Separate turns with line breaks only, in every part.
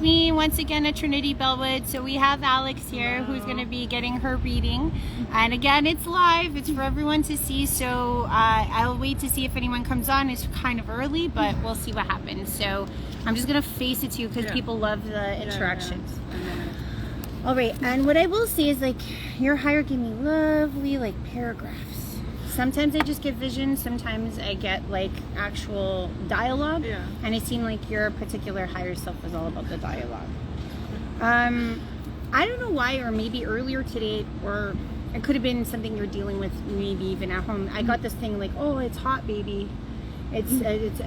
me once again at Trinity Bellwood. So we have Alex here who's going to be getting her reading. And again, it's live. It's for everyone to see. So I'll wait to see if anyone comes on. It's kind of early, but we'll see what happens. So I'm just going to face it to you because people love the interactions. All right. And what I will say is, like, your higher gave me lovely, like, paragraphs. Sometimes I just get visions, sometimes I get like actual dialogue, and it seemed like your particular higher self was all about the dialogue. I don't know why, or maybe earlier today, or it could have been something you're dealing with, maybe even at home. I got this thing like, oh, it's hot, baby. It's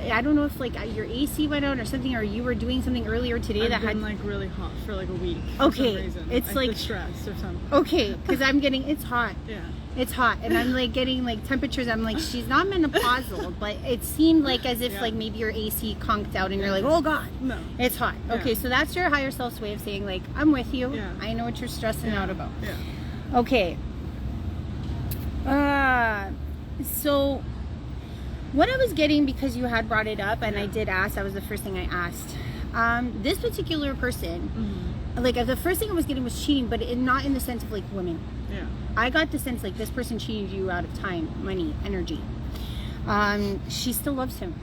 I don't know if like your AC went out or something, or you were doing something earlier today that had
like really hot for like a week.
Okay, it's like
stressed or something.
Okay, because I'm getting it's hot.
Yeah.
It's hot, and I'm like getting like temperatures. I'm like, she's not menopausal, but it seemed like as if like maybe your AC conked out, and you're like, oh god,
no,
it's hot. Okay, so that's your higher self's way of saying like, I'm with you. I know what you're stressing out about. Okay. So what I was getting, because you had brought it up, and I did ask. That was the first thing I asked. This particular person, like the first thing I was getting was cheating, but not in the sense of like women. I got the sense like this person cheated you out of time, money, energy. She still loves him.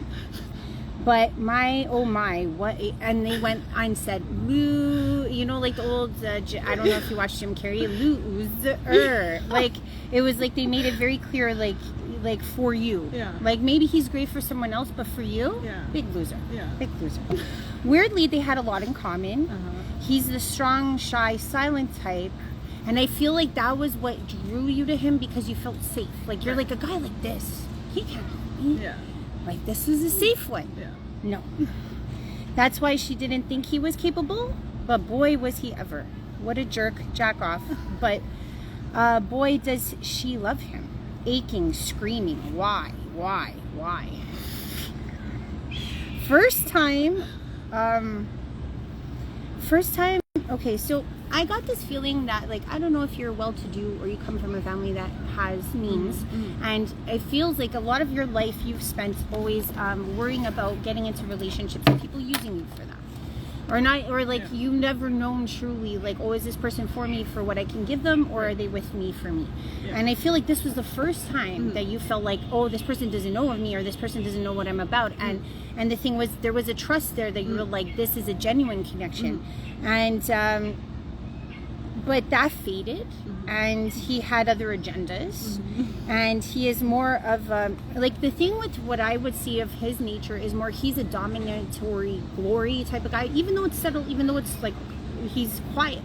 But oh my, what? And they went and said, you know, like the old, I don't know if you watched Jim Carrey, loser. Like, it was like they made it very clear, like for you. Like maybe he's great for someone else, but for you, big loser. Big loser. Weirdly, they had a lot in common. He's the strong, shy, silent type. And I feel like that was what drew you to him, because you felt safe. Like, you're like, a guy like this, he can't help me. Like, this is a safe one. No. That's why she didn't think he was capable, but boy, was he ever. What a jerk, jack off. But boy, does she love him. Aching, screaming, why? First time, okay, so I got this feeling that, like, I don't know if you're well-to-do or you come from a family that has means, and it feels like a lot of your life you've spent always worrying about getting into relationships and people using you for that. Or not, or like you've never known truly, like, oh, is this person for me for what I can give them, or are they with me for me? And I feel like this was the first time that you felt like, oh, this person doesn't know of me, or this person doesn't know what I'm about. And the thing was, there was a trust there that you were like, this is a genuine connection. And but that faded, and he had other agendas, and he is more of like, the thing with what I would see of his nature is more, he's a dominatory glory type of guy, even though it's settled, even though it's like he's quiet,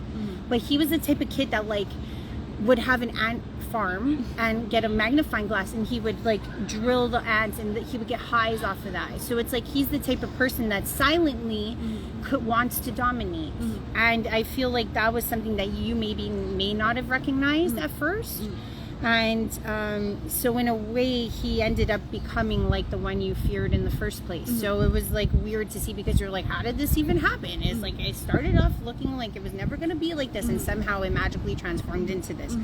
but he was the type of kid that like would have an ant farm and get a magnifying glass, and he would like drill the ants, and he would get highs off of that. So it's like he's the type of person that silently wants to dominate, and I feel like that was something that you may not have recognized at first. And so in a way, he ended up becoming like the one you feared in the first place. So it was like weird to see, because you're like, how did this even happen? It's like, I started off looking like it was never going to be like this, and somehow it magically transformed into this.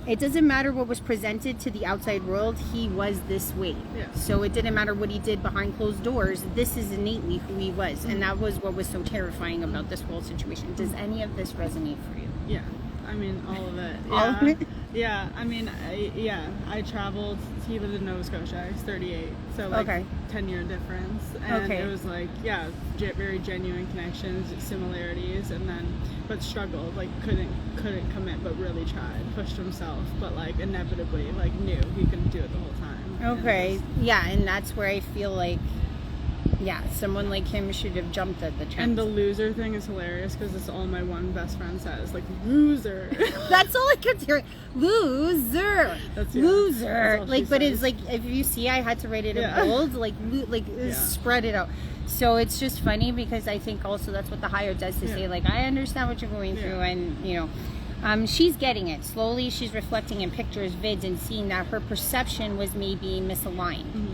It doesn't matter what was presented to the outside world, he was this way. So it didn't matter what he did behind closed doors, this is innately who he was. And that was what was so terrifying about this whole situation. Does any of this resonate for you?
Yeah, I mean, all of it.
All of it?
Yeah, I mean, I traveled. He lived in Nova Scotia. He's 38, so like 10-year difference, and it was like, very genuine connections, similarities, and then but struggled, like couldn't commit, but really tried, pushed himself, but like inevitably like knew he couldn't do it the whole time.
And that's where I feel like, someone like him should have jumped at the chance.
And the loser thing is hilarious, because it's all my one best friend says, like, loser.
That's all I kept hearing. Loser. Loser. That's like, but it's like, if you see, I had to write it in bold, like spread it out. So it's just funny, because I think also that's what the higher does, to say, like, I understand what you're going through, and you know, she's getting it slowly. She's reflecting in pictures, vids, and seeing that her perception was maybe misaligned.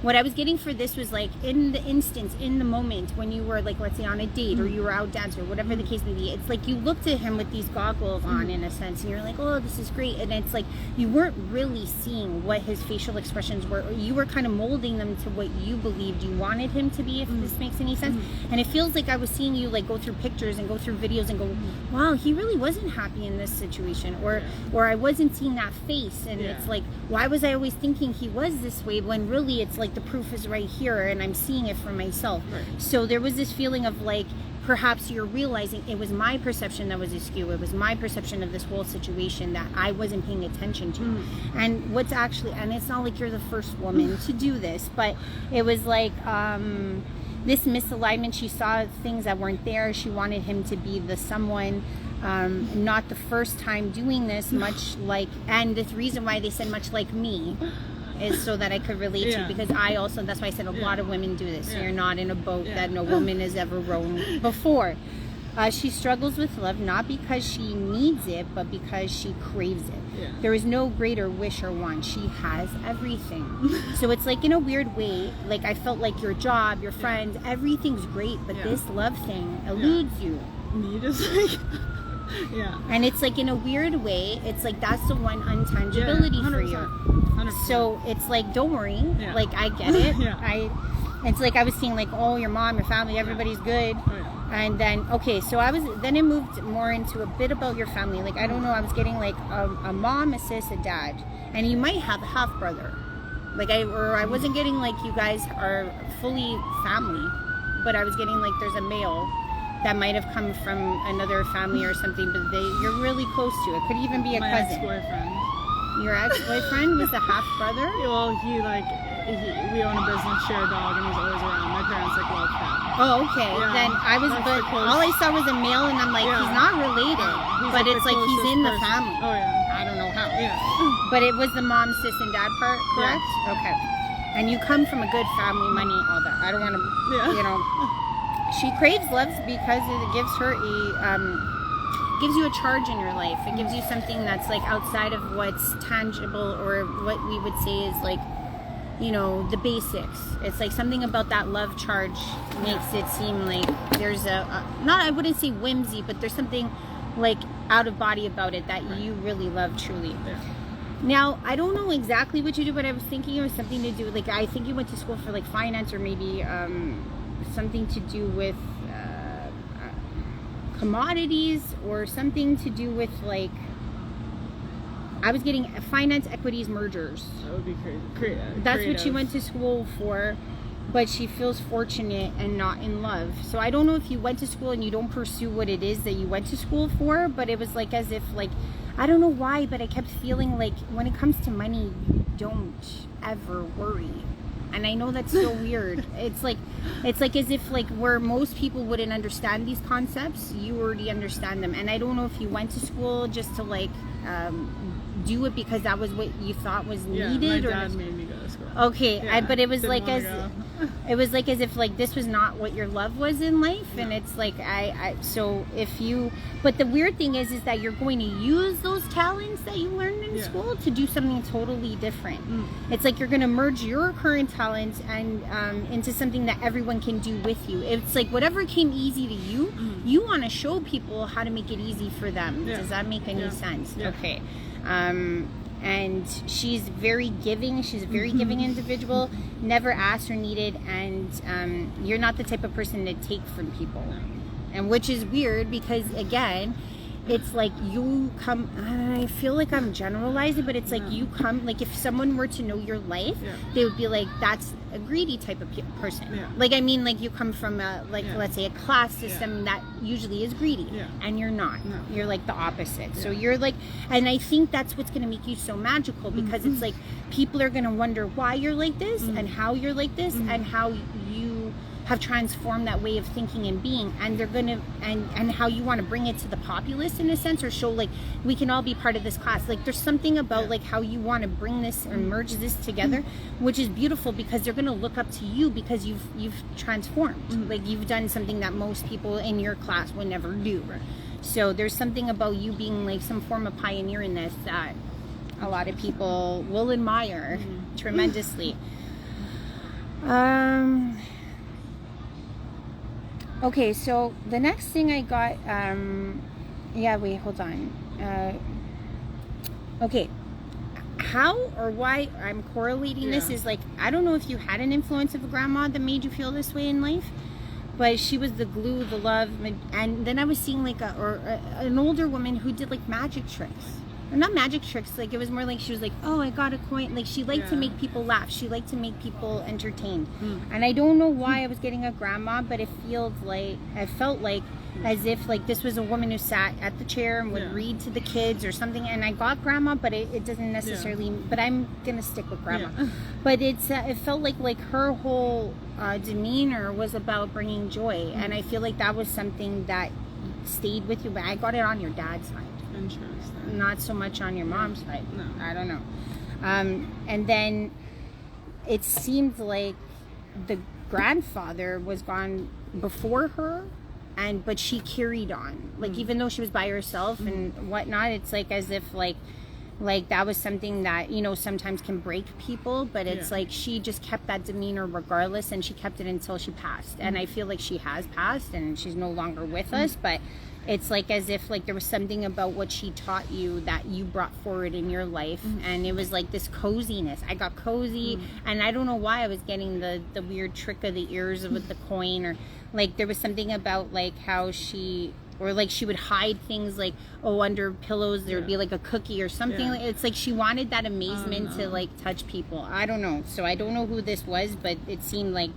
what I was getting for this was like in the instance, in the moment when you were like, let's say on a date or you were out dancing or whatever the case may be, it's like you looked at him with these goggles on in a sense and you're like, oh, this is great. And it's like you weren't really seeing what his facial expressions were, or you were kind of molding them to what you believed you wanted him to be, if this makes any sense. And it feels like I was seeing you like go through pictures and go through videos and go, wow, he really wasn't happy in this situation, or I wasn't seeing that face, and it's like, why was I always thinking he was this way when really it's like the proof is right here and I'm seeing it for myself. So there was this feeling of like, perhaps you're realizing it was my perception that was askew. It was my perception of this whole situation that I wasn't paying attention to. And what's actually, and it's not like you're the first woman to do this, but it was like this misalignment. She saw things that weren't there. She wanted him to be the someone. Not the first time doing this, much like, and the reason why they said much like me is so that I could relate to, because I also, that's why I said a lot of women do this. So you're not in a boat that no woman has ever rowed before. She struggles with love not because she needs it, but because she craves it. There is no greater wish or want. She has everything. So it's like in a weird way, like I felt like your job, your friends, everything's great, but this love thing eludes you.
You just like...
And it's like in a weird way, it's like that's the one untangibility for you. 100%. So it's like, don't worry, like I get it. It's like I was seeing like, oh, your mom, your family, everybody's good. And then then it moved more into a bit about your family. Like I don't know, I was getting like a mom, a sis, a dad, and you might have a half brother. Like I wasn't getting like you guys are fully family, but I was getting like there's a male that might have come from another family or something, but you're really close to it. Could even be a cousin.
Ex-boyfriend.
Your ex-boyfriend was the half brother?
Well, we own a business, share a dog, and he's always around. My parents like love him.
Oh, okay. Then I was, but all I saw was a male, and I'm like, he's not related, but it's like he's in the family.
Oh yeah.
I don't know how. But it was the mom, sis, and dad part, correct? Okay. And you come from a good family, money, all that. I don't want to, you know. She craves love because it gives her gives you a charge in your life. It gives you something that's like outside of what's tangible, or what we would say is like, you know, the basics. It's like something about that love charge makes it seem like there's not, I wouldn't say whimsy, but there's something like out of body about it that you really love truly. Now, I don't know exactly what you do, but I was thinking it was something to do, like I think you went to school for like finance, or maybe something to do with commodities, or something to do with like, I was getting finance, equities, mergers.
That would be crazy.
That's what she went to school for, but she feels fortunate and not in love. So I don't know if you went to school and you don't pursue what it is that you went to school for, but it was like as if like, I don't know why, but I kept feeling like when it comes to money, you don't ever worry. And I know that's so weird. It's like as if like where most people wouldn't understand these concepts, you already understand them. And I don't know if you went to school just to like do it because that was what you thought was needed.
My dad made me go to school.
Okay, but it was like as if like this was not what your love was in life, and it's like so if you, but the weird thing is that you're going to use those talents that you learned in school to do something totally different. It's like you're going to merge your current talents and into something that everyone can do with you. It's like whatever came easy to you, you want to show people how to make it easy for them. Does that make any sense? Okay. And she's very giving. She's a very giving individual, never asked or needed, and you're not the type of person to take from people. And which is weird because, again, it's like you come, I feel like I'm generalizing, but it's like you come, like if someone were to know your life, they would be like, that's a greedy type of person. Like, I mean, like you come from a, like, let's say a class system that usually is greedy, and you're not. You're like the opposite. So you're like, and I think that's what's going to make you so magical, because it's like people are going to wonder why you're like this and how you're like this and how you have transformed that way of thinking and being, and they're gonna and how you want to bring it to the populace in a sense, or show like we can all be part of this class. Like there's something about like how you want to bring this and merge this together, which is beautiful, because they're gonna look up to you because you've transformed. Like you've done something that most people in your class would never do. So there's something about you being like some form of pioneer in this that a lot of people will admire tremendously. Okay, so the next thing I got, wait, hold on. Okay, how or why I'm correlating this is like, I don't know if you had an influence of a grandma that made you feel this way in life, but she was the glue, the love, and then I was seeing like an older woman who did like magic tricks. Or not magic tricks, like it was more like she was like, oh, I got a coin. Like she liked to make people laugh. She liked to make people entertained. And I don't know why I was getting a grandma, but it felt like as if like this was a woman who sat at the chair and would read to the kids or something. And I got grandma, but it doesn't necessarily, but I'm gonna stick with grandma. But it felt like her whole demeanor was about bringing joy. And I feel like that was something that stayed with you, but I got it on your dad's side.
Interesting.
Not so much on your mom's side.
No.
I don't know. And then it seemed like the grandfather was gone before her, but she carried on. Like even though she was by herself and whatnot, it's like as if like that was something that, you know, sometimes can break people, but it's like she just kept that demeanor regardless, and she kept it until she passed. And I feel like she has passed and she's no longer with us, but it's like as if like there was something about what she taught you that you brought forward in your life, and it was like this coziness. I got cozy, and I don't know why I was getting the weird trick of the ears with the coin, or like there was something about like how she would hide things like, under pillows there would be like a cookie or something. It's like she wanted that amazement to like touch people. I don't know. So I don't know who this was, but it seemed like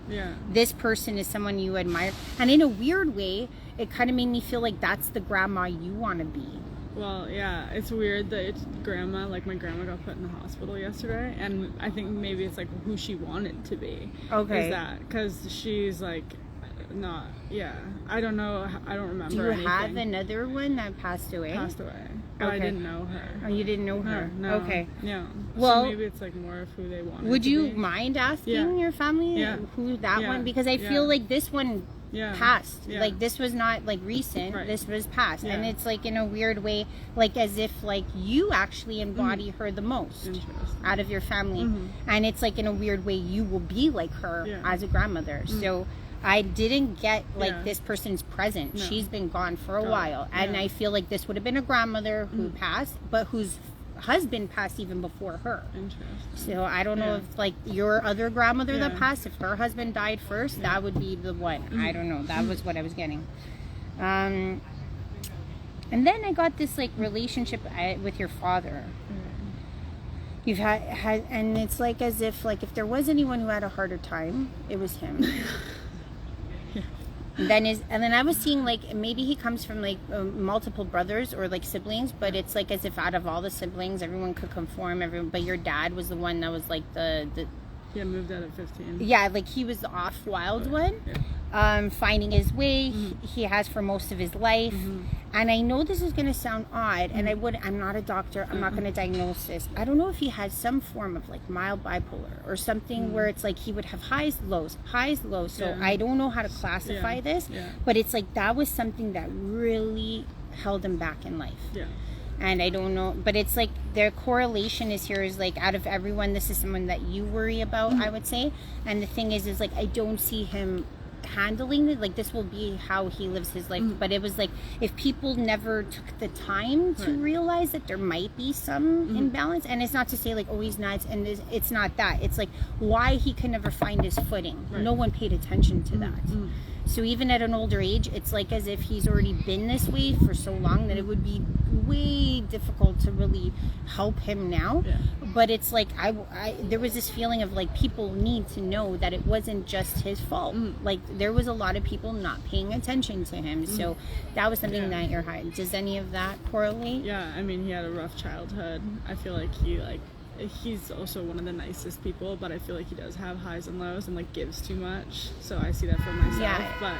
this person is someone you admire. And in a weird way, it kind of made me feel like that's the grandma you want to be.
Well, yeah, it's weird that it's grandma, like my grandma got put in the hospital yesterday, and I think maybe it's like who she wanted to be.
Okay.
Is that, because she's like, not, I don't know, I don't remember.
Do you have another one that passed away?
Passed away. But I didn't know her.
Oh, you didn't know her?
No.
Okay.
Yeah.
Well,
so maybe it's like more of who they wanted
would
to
you
be.
mind asking your family who that one? Because I feel like this one past. Like this was not like recent.
Right.
This was past. And it's like in a weird way, like as if like you actually embody her the most out of your family. And it's like in a weird way you will be like her as a grandmother. So I didn't get like this person's present. No. She's been gone for a while. And I feel like this would have been a grandmother who passed, but whose husband passed even before her.
Interesting.
So I don't know if like your other grandmother that passed, if her husband died first, that would be the one. I don't know. That was what I was getting. And then I got this like relationship with your father. You've had, and it's like as if like if there was anyone who had a harder time, it was him. And then I was seeing like maybe he comes from like multiple brothers or like siblings, but it's like as if out of all the siblings everyone could conform, but your dad was the one that was like the
moved out at 15.
Yeah, like he was the off wild one. Finding his way. He has for most of his life. And I know this is going to sound odd, and I'm not a doctor, I'm not going to diagnose this. I don't know if he has some form of like mild bipolar or something where it's like he would have highs, lows. So I don't know how to classify this, but it's like that was something that really held him back in life. And I don't know, but it's like their correlation is here is like out of everyone, this is someone that you worry about, I would say. And the thing is like I don't see him handling it like this will be how he lives his life. But it was like if people never took the time to realize that there might be some imbalance, and it's not to say like he's nuts, and it's not that, it's like why he could never find his footing. No one paid attention to that. So even at an older age, it's like as if he's already been this way for so long that it would be way difficult to really help him now. But it's like there was this feeling of like people need to know that it wasn't just his fault. Like there was a lot of people not paying attention to him. So that was something that you're hiding. Does any of that correlate?
Yeah, I mean he had a rough childhood. I feel like he's also one of the nicest people, but I feel like he does have highs and lows and like gives too much. So I see that for myself. But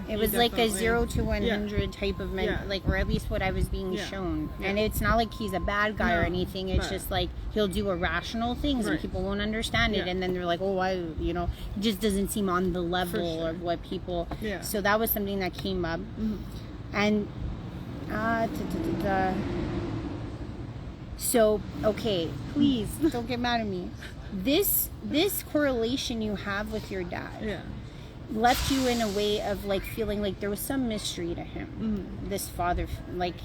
it
was like a 0 to 100 type of like, or at least what I was being shown. And it's not like he's a bad guy or anything. It's just like he'll do irrational things and people won't understand it, and then they're like, he just doesn't seem on the level of what people. So that was something that came up, and So, okay, please don't get mad at me. This correlation you have with your dad left you in a way of like feeling like there was some mystery to him. This father, like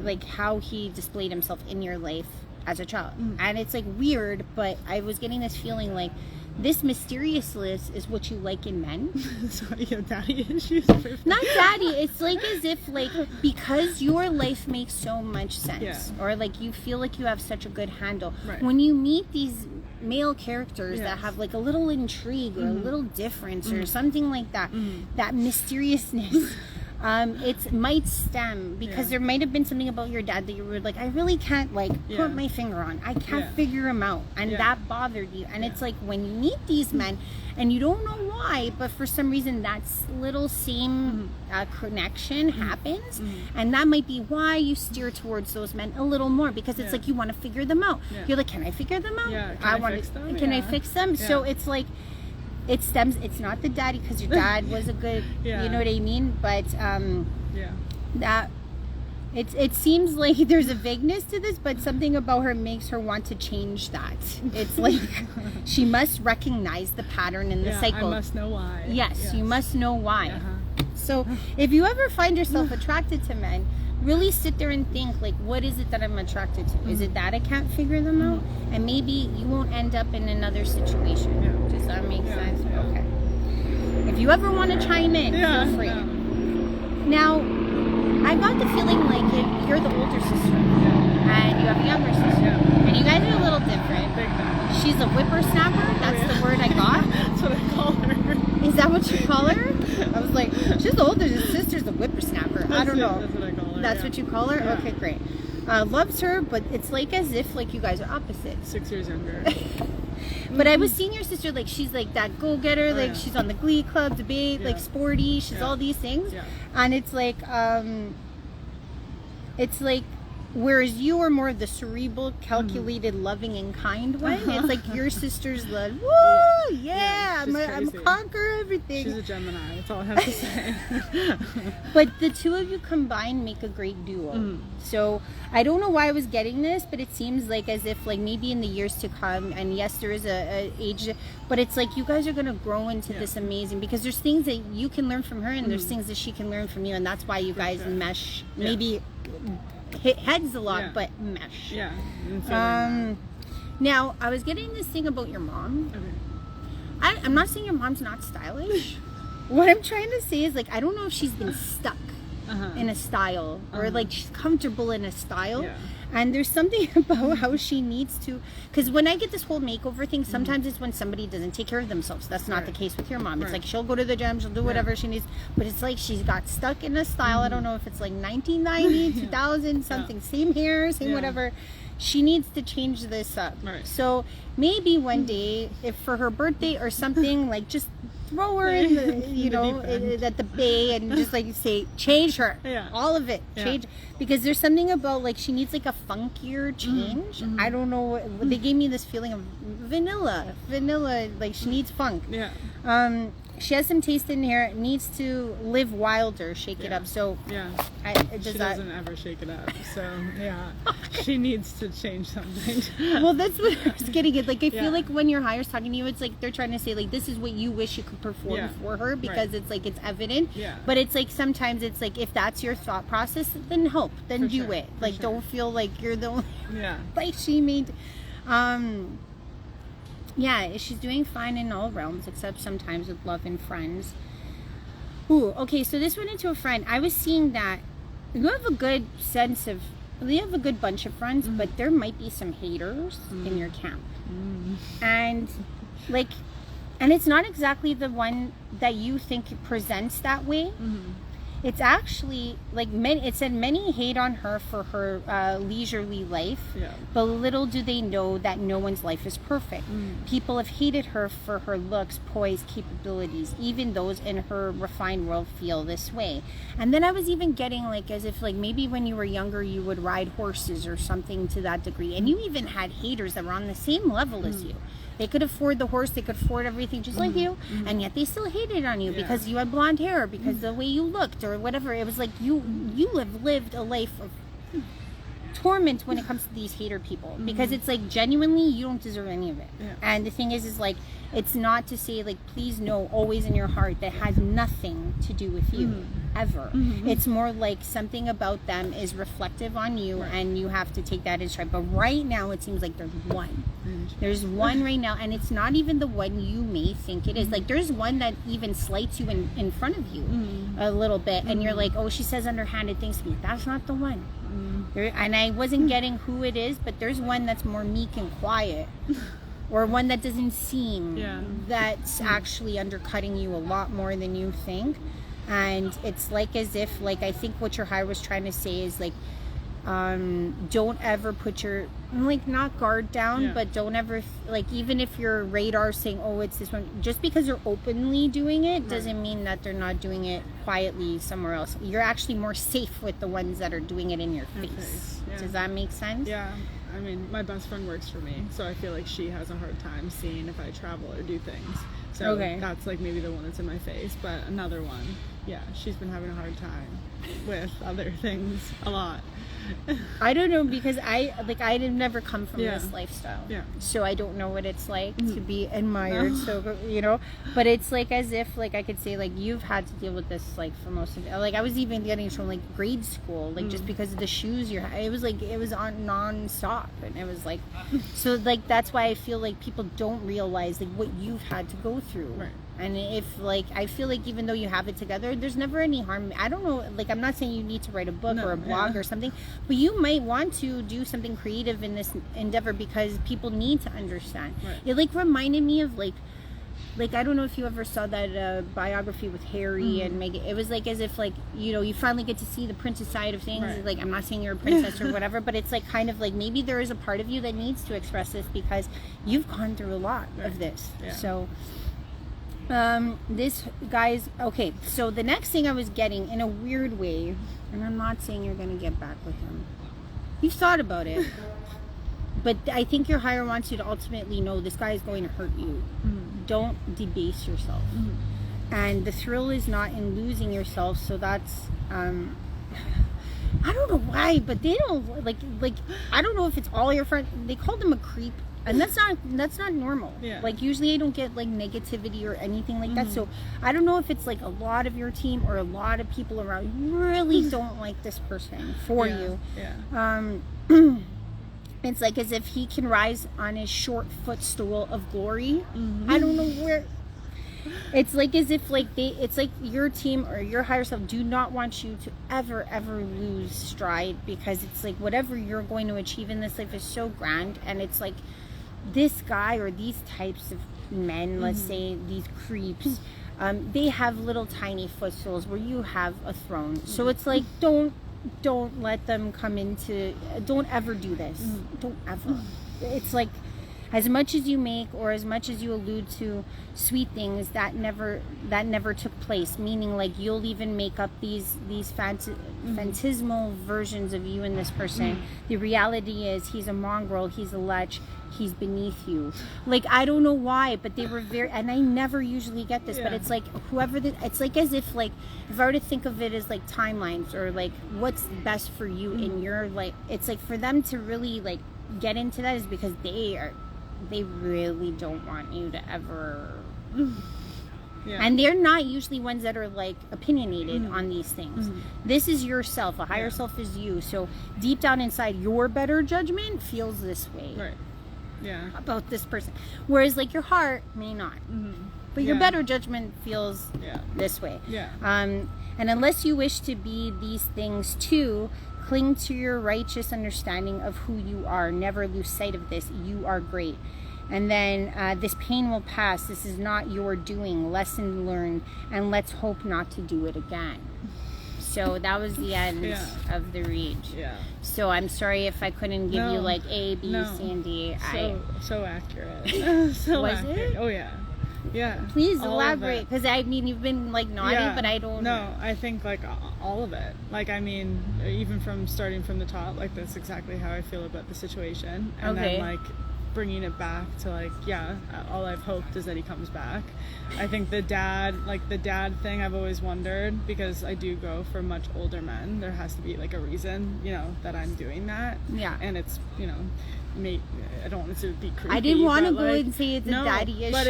like how he displayed himself in your life as a child. And it's like weird, but I was getting this feeling like this mysteriousness is what you like in men.
So you have daddy issues?
Not daddy. It's like as if like because your life makes so much sense, or like you feel like you have such a good handle.
Right.
When you meet these male characters that have like a little intrigue or a little difference or something like that, that mysteriousness. It might stem because there might have been something about your dad that you were like, I really can't like put my finger on. I can't figure him out, and that bothered you. And it's like when you meet these men, and you don't know why, but for some reason that little same connection happens, and that might be why you steer towards those men a little more because it's like you want to figure them out. You're like, can I figure them out?
Can I fix them?
Can I fix them? So it's like. It stems. It's not the daddy because your dad was a good. You know what I mean. But that it seems like there's a vagueness to this, but something about her makes her want to change that. It's like she must recognize the pattern in the cycle.
I must know why.
Yes, you must know why. So if you ever find yourself attracted to men, really sit there and think, like, what is it that I'm attracted to? Is it that I can't figure them out? And maybe you won't end up in another situation. Does that make sense? Okay. If you ever want to chime in, feel free. Now, I got the feeling like if you're the older sister and you have a younger sister, and you guys are a little different. She's a whippersnapper. That's the word I got.
That's what I call her.
Is that what you call her? I was like, she's the older sister's a whippersnapper. I don't know.
That's what I call her.
That's what you call her?
Yeah.
Okay, great. Loves her, but it's like as if like you guys are opposite.
6 years younger.
But I was seeing your sister like she's like that go-getter, like she's on the glee club, debate, like sporty, she's all these things. And it's like whereas you are more of the cerebral, calculated, loving and kind one. It's like your sister's like, woo, I'm a conquer everything.
She's a Gemini, that's all I have to say.
But the two of you combined make a great duo. So I don't know why I was getting this, but it seems like as if like maybe in the years to come, and yes, there is a age, but it's like you guys are going to grow into this amazing, because there's things that you can learn from her and there's things that she can learn from you, and that's why you guys mesh. Maybe hit heads a lot, but mesh. Now, I was getting this thing about your mom. I'm not saying your mom's not stylish. What I'm trying to say is, like, I don't know if she's been stuck in a style or like she's comfortable in a style. And there's something about how she needs to, because when I get this whole makeover thing, sometimes it's when somebody doesn't take care of themselves. That's not the case with your mom. It's like she'll go to the gym, she'll do whatever she needs, but it's like she's got stuck in a style. I don't know if it's like 1990, 2000, something, same hair, same whatever. She needs to change this up. So maybe one day, if for her birthday or something, like just throw her in the, you know, at the bay and just like say, change her, all of it, change, because there's something about like she needs like a funkier change. I don't know. They gave me this feeling of vanilla, like she needs funk. She has some taste in here. It needs to live wilder, shake it up. So
she doesn't ever shake it up. So she needs to change something.
Well, that's what I was getting at. Like I feel like when your higher's talking to you, it's like they're trying to say like this is what you wish you could perform for her, because it's like it's evident. But it's like sometimes it's like if that's your thought process, then help, then do it. Like don't feel like you're the only. Like she made. She's doing fine in all realms except sometimes with love and friends. Ooh, okay, so this went into a friend. I was seeing that you have a good sense of, you have a good bunch of friends, but there might be some haters in your camp. And like, and it's not exactly the one that you think presents that way. It's actually like it said many hate on her for her leisurely life, but little do they know that no one's life is perfect. People have hated her for her looks, poise, capabilities. Even those in her refined world feel this way. And then I was even getting like as if like maybe when you were younger you would ride horses or something to that degree, and you even had haters that were on the same level as you. They could afford the horse, they could afford everything just like you, and yet they still hated on you because you had blonde hair, because the way you looked or whatever. It was like you have lived a life of torment when it comes to these hater people, because it's like, genuinely, you don't deserve any of it. And the thing is like, it's not to say, like, please know always in your heart that has nothing to do with you ever. It's more like something about them is reflective on you, and you have to take that in stride. But right now it seems like there's one right now, and it's not even the one you may think it is. Like, there's one that even slights you in front of you a little bit, and you're like, oh, she says underhanded things to me. That's not the one. And I wasn't getting who it is, but there's one that's more meek and quiet, or one that doesn't seem that's actually undercutting you a lot more than you think. And it's like as if, like, I think what your higher was trying to say is like, don't ever put your, like, not guard down, but don't ever, like, even if your radar saying, oh, it's this one, just because you're openly doing it doesn't mean that they're not doing it quietly somewhere else. You're actually more safe with the ones that are doing it in your face. Does that make sense?
Yeah. I mean, my best friend works for me, so I feel like she has a hard time seeing if I travel or do things. So that's like maybe the one that's in my face. But another one, she's been having a hard time with other things a lot.
I don't know, because I did never come from this lifestyle, so I don't know what it's like to be admired. So, you know, but it's like as if, like, I could say, like, you've had to deal with this, like, for most of it. Like, I was even getting from, like, grade school, like, just because of the shoes it was like, it was on non-stop, and it was like, so, like, that's why I feel like people don't realize, like, what you've had to go through. And if, like, I feel like even though you have it together, there's never any harm. I don't know, like, I'm not saying you need to write a book or a blog or something, but you might want to do something creative in this endeavor, because people need to understand. It, like, reminded me of, like, I don't know if you ever saw that biography with Harry and Meghan. It was like as if, like, you know, you finally get to see the princess side of things. Like, I'm not saying you're a princess or whatever, but it's like kind of like maybe there is a part of you that needs to express this, because you've gone through a lot of this. So this guy's okay. So the next thing I was getting, in a weird way, and I'm not saying you're gonna get back with him. You've thought about it, but I think your higher wants you to ultimately know this guy is going to hurt you. Don't debase yourself, and the thrill is not in losing yourself. So that's I don't know why, but they don't like I don't know if it's all your friends. They called him a creep. And that's not normal. Like, usually I don't get, like, negativity or anything like that. So I don't know if it's like a lot of your team or a lot of people around really don't like this person for you. It's like as if he can rise on his short footstool of glory. I don't know where. It's like as if, like, it's like your team or your higher self do not want you to ever lose stride, because it's like whatever you're going to achieve in this life is so grand, and it's like this guy or these types of men, let's say these creeps, they have little tiny footstools where you have a throne. So it's like, don't let them come into, don't ever do this. Don't ever. It's like, as much as you make or as much as you allude to sweet things, that never took place. Meaning, like, you'll even make up these phantasmal versions of you and this person. The reality is he's a mongrel, he's a lech, he's beneath you. Like, I don't know why, but they were very, and I never usually get this, but it's like it's like as if, like, if I were to think of it as like timelines, or like what's best for you in your life, it's like for them to really, like, get into that is because they really don't want you to ever and they're not usually ones that are, like, opinionated on these things. This is yourself. A higher self is you. So deep down inside, your better judgment feels this way about this person, whereas, like, your heart may not, but your better judgment feels this way. And unless you wish to be these things too, cling to your righteous understanding of who you are. Never lose sight of this. You are great. And then this pain will pass. This is not your doing. Lesson learned. And let's hope not to do it again. So that was the end of the read. So I'm sorry if I couldn't give you, like, A, B, C, and D.
So accurate. So
was
accurate.
it?
Oh, yeah. Yeah.
Please elaborate, because I mean, you've been, like, naughty, but I don't.
No, I think, like, all of it. Like, I mean, even from starting from the top, like, that's exactly how I feel about the situation. And then, like, bringing it back to like, yeah, all I've hoped is that he comes back. I think the dad thing, I've always wondered, because I do go for much older men. There has to be like a reason, you know, that I'm doing that.
Yeah.
And it's, you know, I don't want it to be creepy.
I didn't want to go and say it's a daddy issue.
But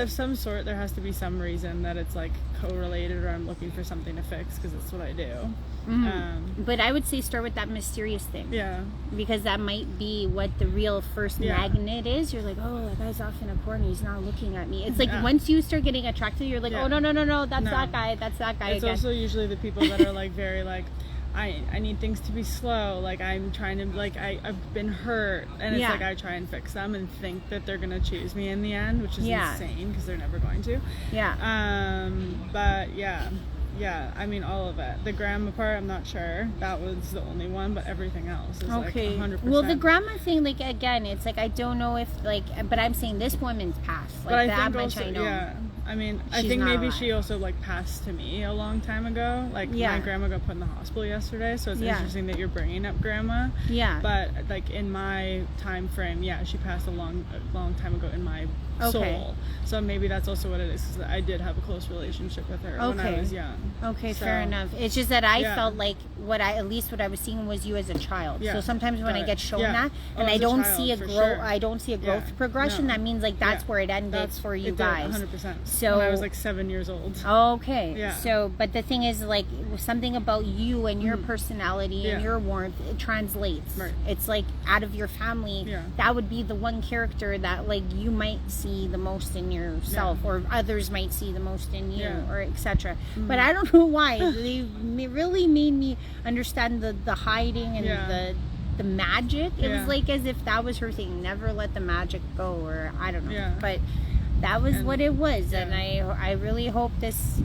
of some sort, there has to be some reason that it's like correlated, or I'm looking for something to fix, because that's what I do.
Mm-hmm. But I would say start with that mysterious thing.
Yeah. Because
that might be what the real first magnet is. You're like, oh, that guy's off in a corner. He's not looking at me. It's like once you start getting attracted, you're like, oh, no. That's that guy. That's that guy
it's
again.
Also usually the people that are like very like, I need things to be slow. Like I'm trying to, like I've been hurt, and it's like I try and fix them and think that they're gonna choose me in the end, which is insane, because they're never going to.
Yeah.
But yeah, I mean, all of it. The grandma part, I'm not sure. That was the only one, but everything else is like 100%.
Well, the grandma thing, like, again, it's like, I don't know if, like, but I'm saying this woman's passed. Like,
but
that much
also,
I know.
Yeah. I mean, I think maybe alive. She also, like, passed to me a long time ago. Like, my grandma got put in the hospital yesterday, so it's interesting that you're bringing up grandma.
Yeah.
But, like, in my time frame, she passed a long time ago in my soul. So maybe that's also what it is, because I did have a close relationship with her when I was young.
Okay, so, fair enough. It's just that I felt like at least what I was seeing was you as a child. So sometimes when I get shown that, and I don't see a growth, I don't see a growth progression, that means like that's where it ended for you guys.
100%.
So
when I was like 7 years old.
Okay. Yeah. So, but the thing is, like, something about you and your personality and your warmth, it translates.
Right.
It's like out of your family, that would be the one character that like you might see the most in yourself, or others might see the most in you, or etc. But I don't know why they really made me understand the hiding and the magic. It was like as if that was her thing. Never let the magic go, or I don't know. But that was what it was, and I really hope this.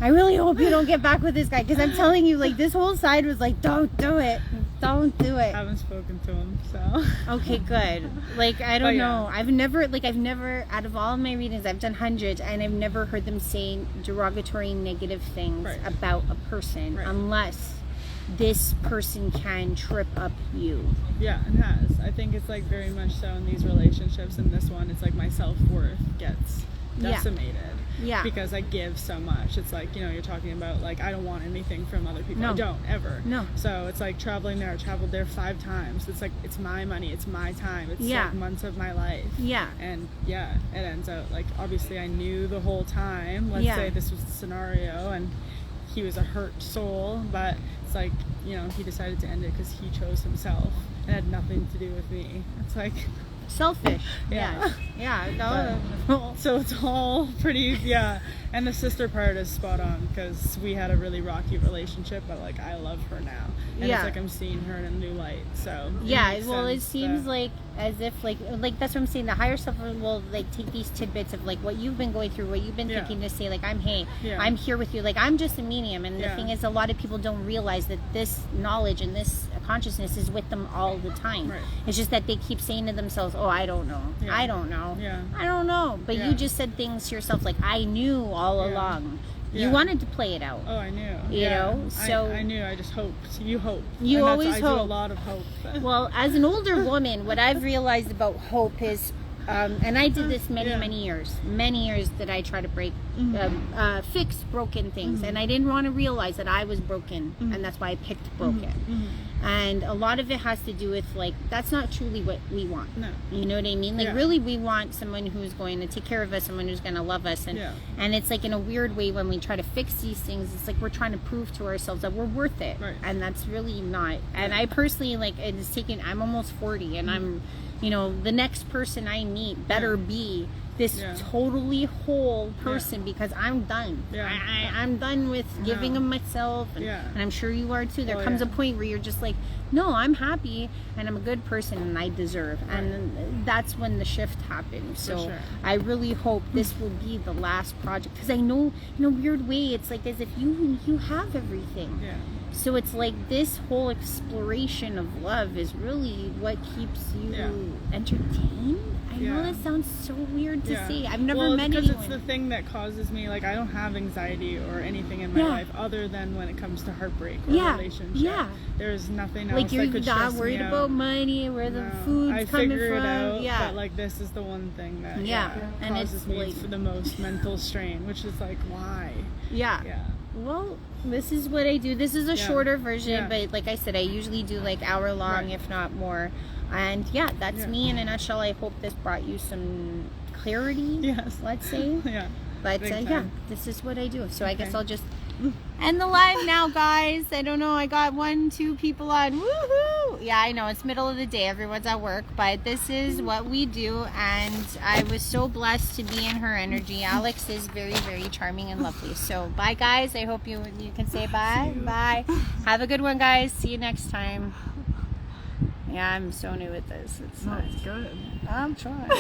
I really hope you don't get back with this guy, because I'm telling you, like, this whole side was like, don't do it. Don't do it.
I haven't spoken to him, so.
Okay, good. Like, I don't know. I've never, out of all of my readings, I've done hundreds, and I've never heard them say derogatory, negative things about a person, unless this person can trip up you.
Yeah, it has. I think it's, like, very much so in these relationships. In this one, it's like my self-worth gets decimated. Yeah. Because I give so much. It's like, you know, you're talking about, like, I don't want anything from other people. No. I don't, ever. No. So it's like traveling there. I traveled there 5 times. It's like, it's my money. It's my time. It's like months of my life. Yeah. And it ends out, like, obviously I knew the whole time. Let's say this was the scenario, and he was a hurt soul, but it's like, you know, he decided to end it because he chose himself. It had nothing to do with me. It's like...
selfish. Yeah. No.
So it's all pretty, and the sister part is spot on, because we had a really rocky relationship, but like I love her now, and it's like I'm seeing her in a new light. So
it seems like as if like that's what I'm saying, the higher self will like take these tidbits of like what you've been going through, what you've been thinking, to say like I'm here with you, like I'm just a medium, and the thing is, a lot of people don't realize that this knowledge and this consciousness is with them all the time. It's just that they keep saying to themselves, oh, I don't know, I don't know, I don't know, but you just said things to yourself like, I knew all along. You wanted to play it out.
Oh, I knew.
You know, so
I knew. I just hoped. You hoped.
You always hope.
I do a lot of hope.
Well, as an older woman, what I've realized about hope is, and I did this many years that I try to break, fix broken things, and I didn't want to realize that I was broken, and that's why I picked broken. And a lot of it has to do with like, that's not truly what we want. No. You know what I mean? Like really we want someone who's going to take care of us, someone who's going to love us, and it's like in a weird way when we try to fix these things, it's like we're trying to prove to ourselves that we're worth it, and that's really not. And I personally, like, I'm almost 40, and I'm, you know, the next person I meet better be this totally whole person, because I'm done. I'm done with giving of myself, and I'm sure you are too. There comes a point where you're just like, no, I'm happy and I'm a good person and I deserve, and that's when the shift happens. So I really hope this will be the last project, because I know in a weird way it's like as if you have everything. So it's like this whole exploration of love is really what keeps you entertained. I know that sounds so weird to to say. I've never met anyone.
Because it's the thing that causes me, like, I don't have anxiety or anything in my life other than when it comes to heartbreak or relationship. Yeah. There's nothing else
like you're
that could
not worried about money, where the food's coming from.
It out, but like this is the one thing that
and
causes
it's
me
like
for the most mental strain, which is like, why?
Yeah. Well, this is what I do. This is a shorter version, but like I said, I usually do like hour long, if not more. And that's me in a nutshell. I hope this brought you some clarity. Yes. Let's say. But this is what I do. So I guess I'll just end the live now, guys. I don't know. I got 1-2 people on. Woohoo! Yeah, I know it's middle of the day. Everyone's at work, but this is what we do. And I was so blessed to be in her energy. Alex is very, very charming and lovely. So bye, guys. I hope you can say bye. Bye. Have a good one, guys. See you next time. Yeah, I'm so new at this. It's
good.
I'm trying.